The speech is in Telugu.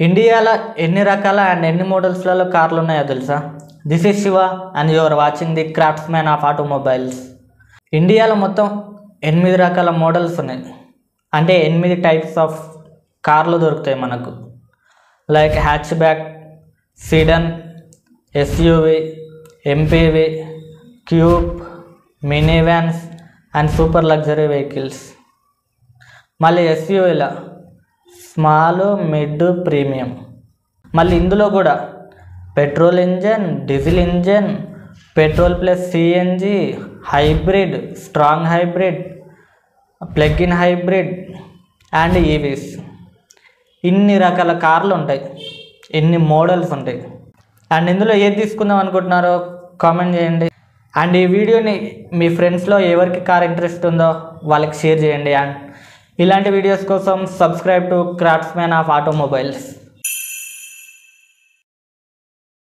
ఇండియాలో ఎన్ని రకాల అండ్ ఎన్ని మోడల్స్లలో కార్లు ఉన్నాయో తెలుసా? This is Shiva and you are watching the craftsman of automobiles. ఇండియాలో మొత్తం 8 రకాల మోడల్స్ ఉన్నాయి. అంటే 8 టైప్స్ ఆఫ్ కార్లు దొరుకుతాయి మనకు. Like hatchback, sedan, SUV, MPV, coupe, mini vans and super luxury vehicles. మళ్ళీ ఎస్యూవీలో స్మాల్, మిడ్, ప్రీమియం. మళ్ళీ ఇందులో కూడా petrol engine, diesel engine, petrol plus CNG, hybrid, strong hybrid, plug in hybrid and EVs. ఇన్ని రకాల కార్లు ఉంటాయి, ఇన్ని మోడల్స్ ఉంటాయి. అండ్ ఇందులో ఏది తీసుకుందాం అనుకుంటున్నారో కామెంట్ చేయండి. అండ్ ఈ వీడియోని మీ ఫ్రెండ్స్లో ఎవరికి కార్ ఇంట్రెస్ట్ ఉందో వాళ్ళకి షేర్ చేయండి. అండ్ ఇలాంటి వీడియోస్ కోసం సబ్స్క్రైబ్ టు క్రాఫ్ట్స్మ్యాన్ ఆఫ్ ఆటోమొబైల్స్.